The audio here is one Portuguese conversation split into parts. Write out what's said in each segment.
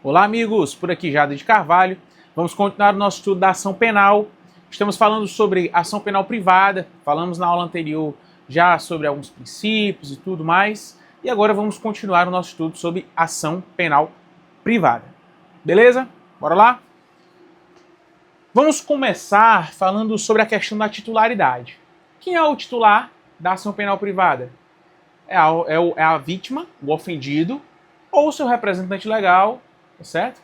Olá, amigos, por aqui Jada de Carvalho. Vamos continuar o nosso estudo da ação penal. Estamos falando sobre ação penal privada. Falamos na aula anterior já sobre alguns princípios e tudo mais. E agora vamos continuar o nosso estudo sobre ação penal privada. Beleza? Bora lá? Vamos começar falando sobre a questão da titularidade. Quem é o titular da ação penal privada? É a vítima, o ofendido, ou seu representante legal, tá certo?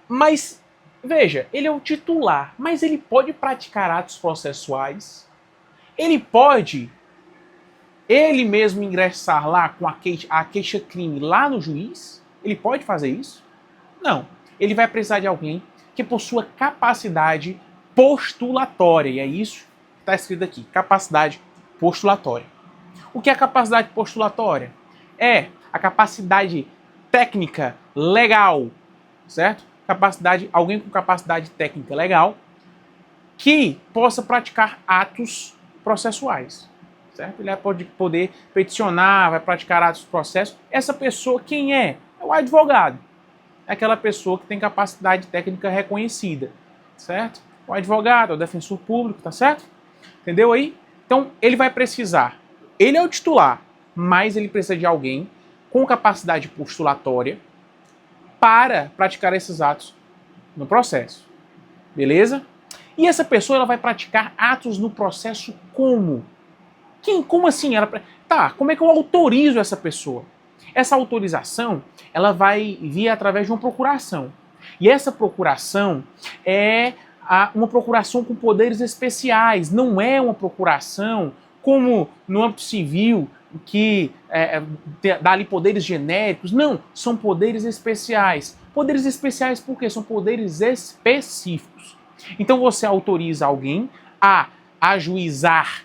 Mas, veja, ele é o titular, mas ele pode praticar atos processuais, ele pode, ele mesmo ingressar lá com a queixa-crime lá no juiz, ele pode fazer isso? Não, ele vai precisar de alguém que possua capacidade postulatória, e é isso que está escrito aqui, capacidade postulatória. O que é capacidade postulatória? É a capacidade técnica legal, certo? Alguém com capacidade técnica legal que possa praticar atos processuais, certo? Ele vai poder peticionar, vai praticar atos de processo. Essa pessoa quem é? É o advogado. É aquela pessoa que tem capacidade técnica reconhecida, certo? O advogado, o defensor público, tá certo? Entendeu aí? Então, ele vai precisar, ele é o titular, mas ele precisa de alguém com capacidade postulatória para praticar esses atos no processo. Beleza? E essa pessoa ela vai praticar atos no processo como? Como assim? Como é que eu autorizo essa pessoa? Essa autorização ela vai vir através de uma procuração. E essa procuração é uma procuração com poderes especiais, não é uma procuração como no âmbito civil, que dá ali poderes genéricos. Não, são poderes especiais. Poderes especiais por quê? São poderes específicos. Então você autoriza alguém a ajuizar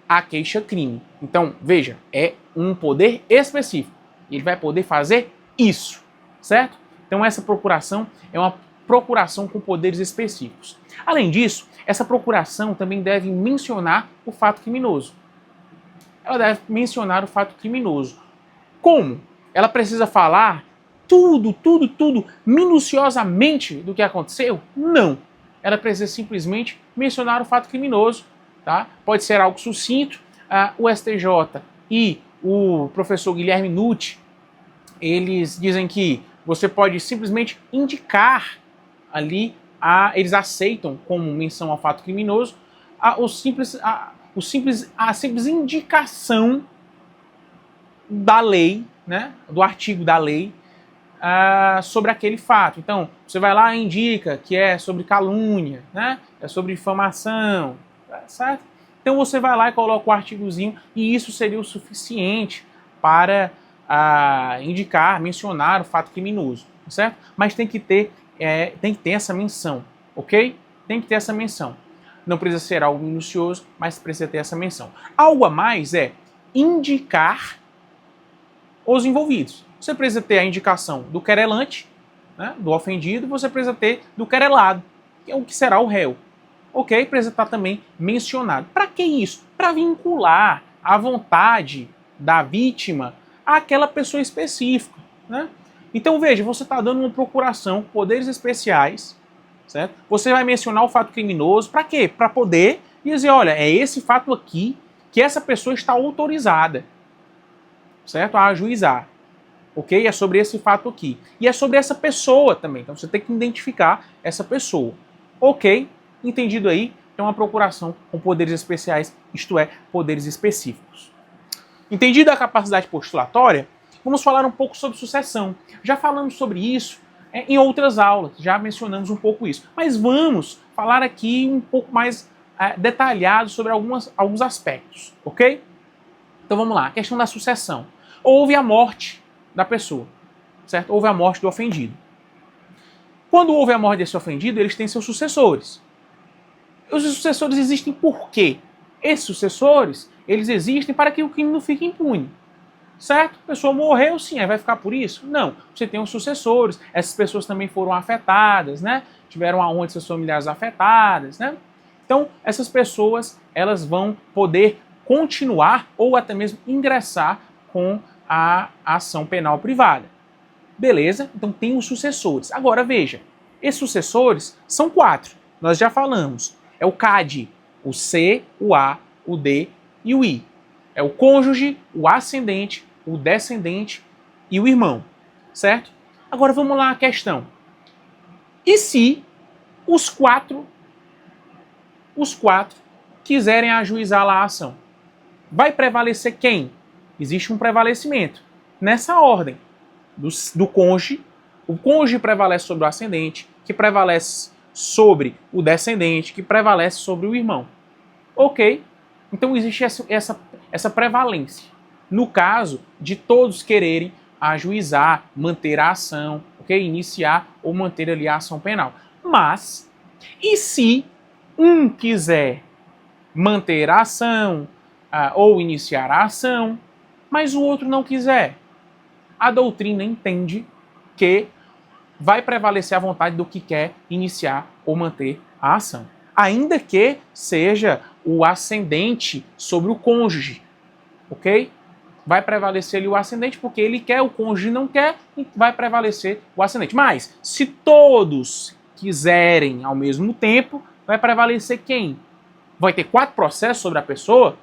a queixa-crime. Então, veja, é um poder específico. Ele vai poder fazer isso, certo? Então essa procuração é uma procuração com poderes específicos. Além disso, essa procuração também deve mencionar o fato criminoso. Ela deve mencionar o fato criminoso. Como? Ela precisa falar tudo, minuciosamente do que aconteceu? Não. Ela precisa simplesmente mencionar o fato criminoso. Tá? Pode ser algo sucinto. O STJ e o professor Guilherme Nutti, eles dizem que você pode simplesmente indicar ali, eles aceitam como menção ao fato criminoso a simples indicação da lei, né, do artigo da lei sobre aquele fato. Então, você vai lá e indica que é sobre calúnia, né, é sobre difamação, certo? Então você vai lá e coloca o artigozinho e isso seria o suficiente para indicar, mencionar o fato criminoso, certo? Mas tem que ter essa menção, ok? Tem que ter essa menção. Não precisa ser algo minucioso, mas precisa ter essa menção. Algo a mais é indicar os envolvidos. Você precisa ter a indicação do querelante, né, do ofendido, você precisa ter do querelado, que é o que será o réu. Ok? Precisa estar também mencionado. Para que isso? Para vincular a vontade da vítima àquela pessoa específica, né? Então veja, você está dando uma procuração, poderes especiais, certo? Você vai mencionar o fato criminoso, para quê? Para poder dizer, olha, é esse fato aqui que essa pessoa está autorizada, certo? A ajuizar, ok? É sobre esse fato aqui. E é sobre essa pessoa também, então você tem que identificar essa pessoa, ok? Entendido aí? Então, uma procuração com poderes especiais, isto é, poderes específicos. Entendida a capacidade postulatória, vamos falar um pouco sobre sucessão. Já falamos sobre isso em outras aulas, já mencionamos um pouco isso. Mas vamos falar aqui um pouco mais detalhado sobre alguns aspectos, ok? Então vamos lá, a questão da sucessão. Houve a morte da pessoa, certo? Houve a morte do ofendido. Quando houve a morte desse ofendido, eles têm seus sucessores. Os sucessores existem por quê? Esses sucessores, eles existem para que o crime não fique impune. Certo? A pessoa morreu, sim, aí vai ficar por isso? Não. Você tem os sucessores, essas pessoas também foram afetadas, né? Tiveram a honra de seus familiares afetadas, né? Então, essas pessoas, elas vão poder continuar ou até mesmo ingressar com a ação penal privada. Beleza? Então tem os sucessores. Agora veja, esses sucessores são 4. Nós já falamos. É o CAD, o C, o A, o D e o I. É o cônjuge, o ascendente, o descendente e o irmão. Certo? Agora vamos lá a questão. E se os quatro quiserem ajuizar lá a ação? Vai prevalecer quem? Existe um prevalecimento. Nessa ordem. Do cônjuge, o cônjuge prevalece sobre o ascendente, que prevalece sobre o descendente, que prevalece sobre o irmão. Ok? Então existe essa prevalência. No caso de todos quererem ajuizar, manter a ação, ok? Iniciar ou manter ali a ação penal. Mas, e se um quiser manter a ação ou iniciar a ação, mas o outro não quiser? A doutrina entende que vai prevalecer a vontade do que quer iniciar ou manter a ação. Ainda que seja o ascendente sobre o cônjuge, ok? Vai prevalecer ali o ascendente porque ele quer, o cônjuge não quer, e vai prevalecer o ascendente. Mas, se todos quiserem ao mesmo tempo, vai prevalecer quem? Vai ter 4 processos sobre a pessoa?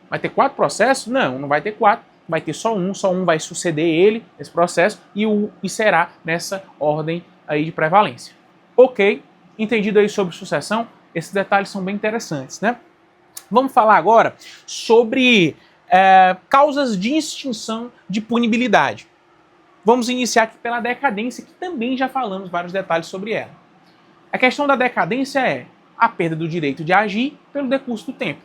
Vai ter 4 processos? Não, não vai ter 4. Vai ter só um vai suceder ele nesse processo e será nessa ordem aí de prevalência. Ok, entendido aí sobre sucessão? Esses detalhes são bem interessantes, né? Vamos falar agora sobre causas de extinção de punibilidade. Vamos iniciar aqui pela decadência, que também já falamos vários detalhes sobre ela. A questão da decadência é a perda do direito de agir pelo decurso do tempo.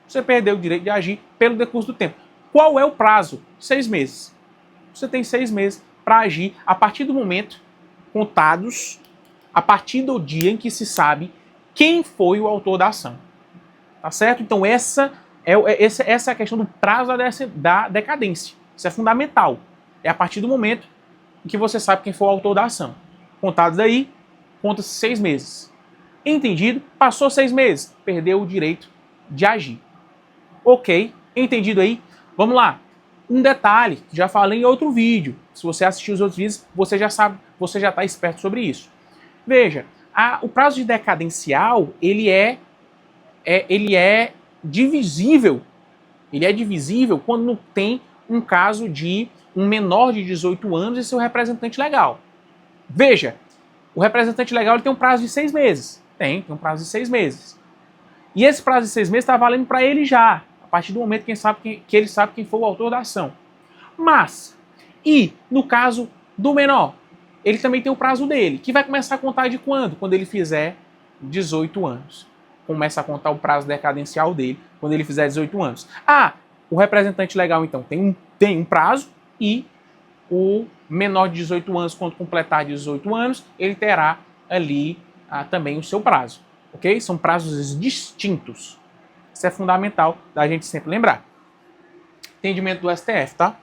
Você perdeu o direito de agir pelo decurso do tempo. Qual é o prazo? 6 meses. Você tem 6 meses para agir a partir do momento, contados, a partir do dia em que se sabe quem foi o autor da ação. Tá certo? Então essa é a questão do prazo da decadência. Isso é fundamental. É a partir do momento em que você sabe quem foi o autor da ação. Contados daí, conta-se 6 meses. Entendido? Passou 6 meses, perdeu o direito de agir. Ok, entendido aí? Vamos lá. Um detalhe, que já falei em outro vídeo. Se você assistiu os outros vídeos, você já sabe, você já está esperto sobre isso. Veja, o prazo de decadencial, ele é divisível. Ele é divisível quando tem um caso de um menor de 18 anos e seu representante legal. Veja, o representante legal ele tem um prazo de 6 meses. Tem um prazo de 6 meses. E esse prazo de 6 meses está valendo para ele já. A partir do momento que ele sabe quem foi o autor da ação. Mas, e no caso do menor, ele também tem o prazo dele, que vai começar a contar de quando? Quando ele fizer 18 anos. Começa a contar o prazo decadencial dele quando ele fizer 18 anos. O representante legal, então, tem um prazo e o menor de 18 anos, quando completar 18 anos, ele terá ali também o seu prazo. Ok? São prazos distintos. Isso é fundamental da gente sempre lembrar. Entendimento do STF, tá?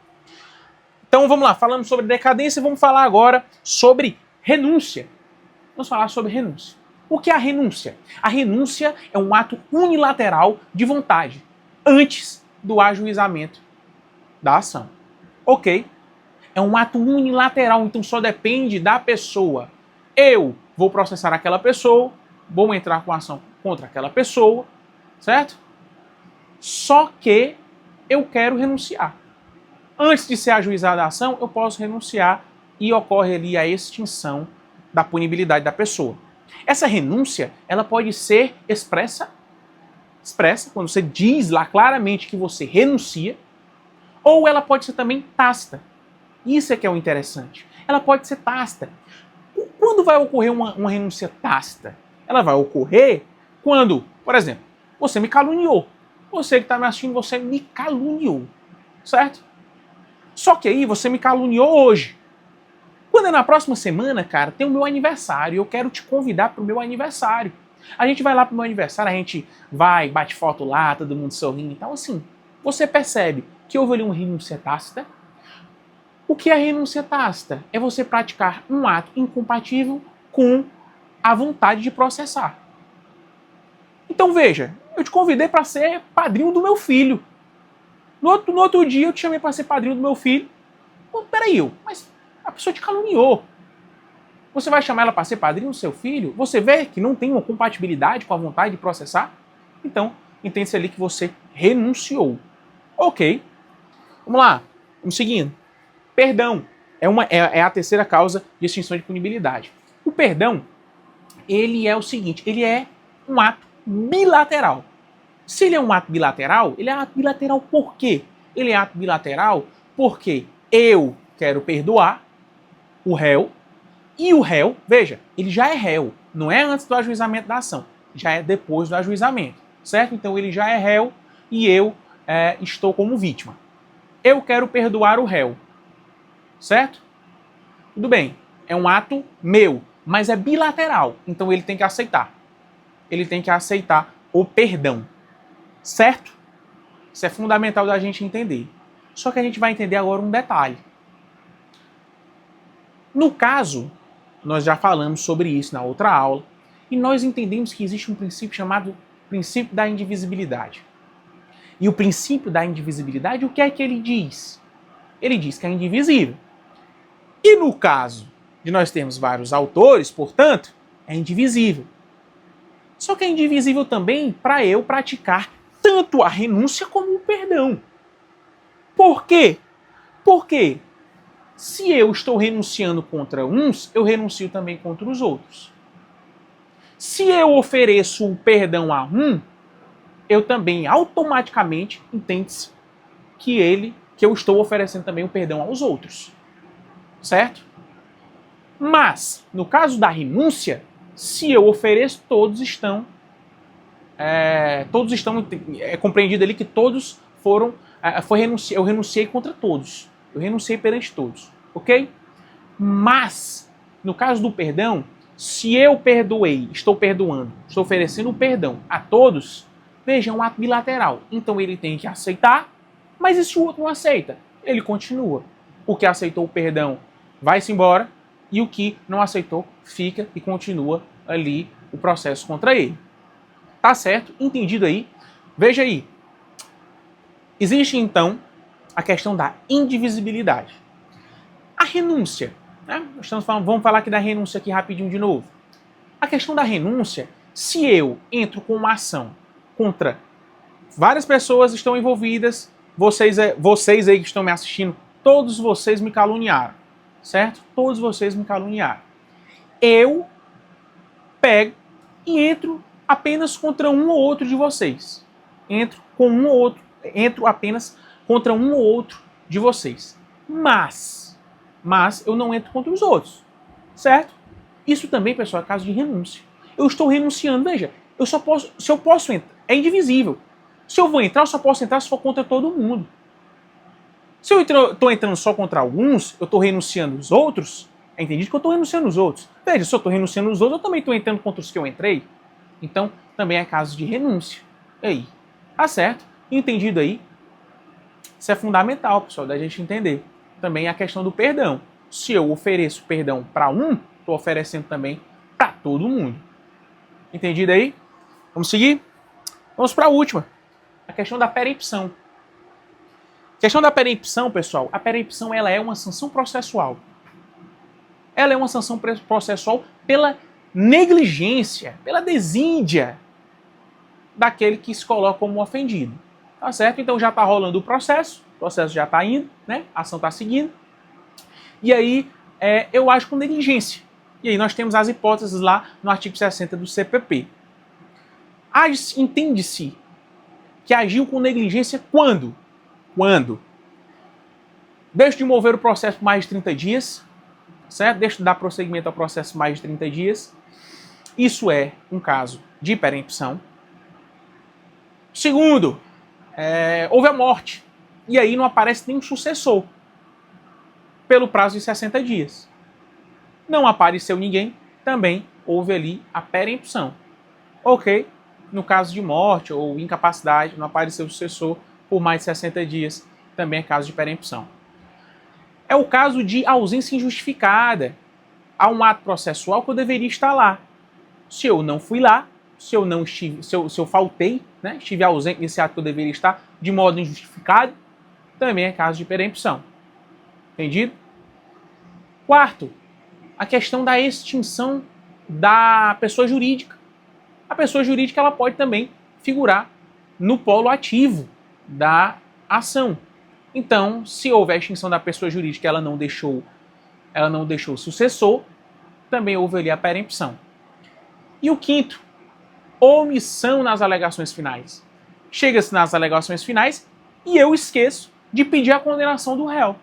Então vamos lá, falando sobre decadência, vamos falar agora sobre renúncia. Vamos falar sobre renúncia. O que é a renúncia? A renúncia é um ato unilateral de vontade antes do ajuizamento da ação. Ok? É um ato unilateral, então só depende da pessoa. Eu vou processar aquela pessoa, vou entrar com ação contra aquela pessoa, certo? Só que eu quero renunciar. Antes de ser ajuizada a ação, eu posso renunciar e ocorre ali a extinção da punibilidade da pessoa. Essa renúncia, ela pode ser expressa, quando você diz lá claramente que você renuncia, ou ela pode ser também tácita. Isso é que é o interessante. Ela pode ser tácita. Quando vai ocorrer uma renúncia tácita? Ela vai ocorrer quando, por exemplo, você me caluniou. Você que está me assistindo, você me caluniou. Certo? Só que aí você me caluniou hoje. Quando é na próxima semana, cara, tem o meu aniversário. Eu quero te convidar para o meu aniversário. A gente vai lá para o meu aniversário, a gente vai, bate foto lá, todo mundo sorrindo e tal. Assim, você percebe que houve ali uma renúncia tácita. O que é renúncia tácita? É você praticar um ato incompatível com a vontade de processar. Então veja, eu te convidei para ser padrinho do meu filho. No outro dia eu te chamei para ser padrinho do meu filho. Pô, peraí, mas A pessoa te caluniou. Você vai chamar ela para ser padrinho do seu filho? Você vê que não tem uma compatibilidade com a vontade de processar? Então, entende-se ali que você renunciou. Ok. Vamos lá. Vamos seguindo. Perdão. É a terceira causa de extinção de punibilidade. O perdão, ele é o seguinte, ele é um ato bilateral. Se ele é um ato bilateral, ele é ato bilateral por quê? Ele é ato bilateral porque eu quero perdoar o réu, e o réu, veja, ele já é réu, não é antes do ajuizamento da ação, já é depois do ajuizamento, certo? Então ele já é réu e eu estou como vítima. Eu quero perdoar o réu, certo? Tudo bem, é um ato meu, mas é bilateral, então ele tem que aceitar. Ele tem que aceitar o perdão, certo? Isso é fundamental da gente entender. Só que a gente vai entender agora um detalhe. No caso, nós já falamos sobre isso na outra aula, e nós entendemos que existe um princípio chamado princípio da indivisibilidade. E o princípio da indivisibilidade, o que é que ele diz? Ele diz que é indivisível. E no caso de nós termos vários autores, portanto, é indivisível. Só que é indivisível também para eu praticar tanto a renúncia como o perdão. Por quê? Porque se eu estou renunciando contra uns, eu renuncio também contra os outros. Se eu ofereço o perdão a um, eu também automaticamente entende-se que eu estou oferecendo também o perdão aos outros. Certo? Mas, no caso da renúncia, se eu ofereço, todos estão compreendido ali que todos foram, eu renunciei contra todos. Eu renunciei perante todos, ok? Mas, no caso do perdão, se eu perdoei, estou perdoando, estou oferecendo o perdão a todos, veja, é um ato bilateral. Então ele tem que aceitar, mas e se o outro não aceita? Ele continua. O que aceitou o perdão vai-se embora e o que não aceitou fica e continua ali o processo contra ele. Tá certo? Entendido aí? Veja aí. Existe então a questão da indivisibilidade. A renúncia, né? Vamos falar aqui da renúncia aqui rapidinho de novo. A questão da renúncia, se eu entro com uma ação contra várias pessoas estão envolvidas, vocês aí que estão me assistindo, todos vocês me caluniaram, certo? Todos vocês me caluniaram. Eu pego e entro apenas contra um ou outro de vocês. Entro apenas contra um ou outro de vocês. Mas eu não entro contra os outros, certo? Isso também, pessoal, é caso de renúncia. Eu estou renunciando, veja, se eu posso entrar, é indivisível. Se eu vou entrar, eu só posso entrar se for contra todo mundo. Se eu estou entrando só contra alguns, eu estou renunciando os outros, é entendido que eu estou renunciando os outros. Veja, se eu estou renunciando os outros, eu também estou entrando contra os que eu entrei. Então, também é caso de renúncia. E aí? Tá certo? Entendido aí? Isso é fundamental, pessoal, da gente entender. Também a questão do perdão. Se eu ofereço perdão para um, estou oferecendo também para todo mundo. Entendido aí? Vamos seguir? Vamos para a última. A questão da perempção. A questão da perempção, pessoal, a perempção ela é uma sanção processual. Ela é uma sanção processual pela negligência, pela desídia daquele que se coloca como ofendido. Tá certo? Então já está rolando o processo já está indo, né? A ação está seguindo. E aí eu ajo com negligência. E aí nós temos as hipóteses lá no artigo 60 do CPP. Entende-se que agiu com negligência quando? Quando deixa de mover o processo por mais de 30 dias, certo? Deixa de dar prosseguimento ao processo por mais de 30 dias. Isso é um caso de perempção. Segundo, houve a morte. E aí não aparece nenhum sucessor pelo prazo de 60 dias. Não apareceu ninguém, também houve ali a perempção. Ok? No caso de morte ou incapacidade, não apareceu sucessor por mais de 60 dias, também é caso de perempção. É o caso de ausência injustificada. Há um ato processual que eu deveria estar lá. Se eu não fui lá, se eu faltei, né, estive ausente desse ato que eu deveria estar de modo injustificado, também é caso de perempção. Entendido? Quarto, a questão da extinção da pessoa jurídica. A pessoa jurídica ela pode também figurar no polo ativo da ação. Então, se houver a extinção da pessoa jurídica, ela não deixou sucessor, também houve ali a perempção. E o quinto, omissão nas alegações finais. Chega-se nas alegações finais e eu esqueço de pedir a condenação do réu.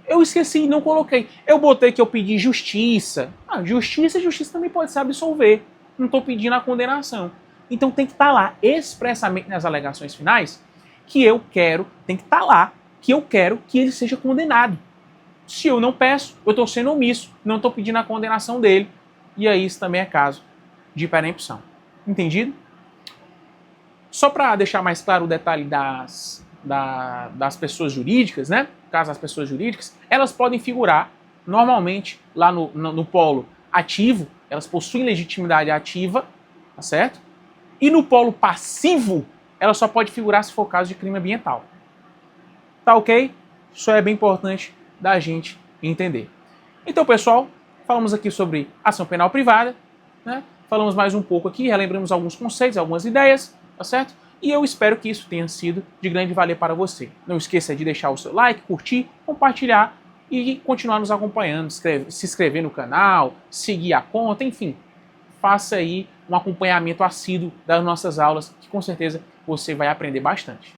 Eu esqueci e não coloquei. Eu botei que eu pedi justiça. Justiça também pode se absolver. Não estou pedindo a condenação. Então tem que estar lá expressamente nas alegações finais que eu quero, tem que estar lá que eu quero que ele seja condenado. Se eu não peço, eu estou sendo omisso, não estou pedindo a condenação dele. E aí isso também é caso de perempção. Entendido? Só para deixar mais claro o detalhe das pessoas jurídicas, né? No caso das pessoas jurídicas, elas podem figurar normalmente lá no polo ativo, elas possuem legitimidade ativa, tá certo? E no polo passivo, ela só pode figurar se for caso de crime ambiental. Tá ok? Isso é bem importante da gente entender. Então, pessoal, falamos aqui sobre ação penal privada, né? Falamos mais um pouco aqui, relembramos alguns conceitos, algumas ideias, tá certo? E eu espero que isso tenha sido de grande valia para você. Não esqueça de deixar o seu like, curtir, compartilhar e continuar nos acompanhando, se inscrever no canal, seguir a conta, enfim. Faça aí um acompanhamento assíduo das nossas aulas, que com certeza você vai aprender bastante.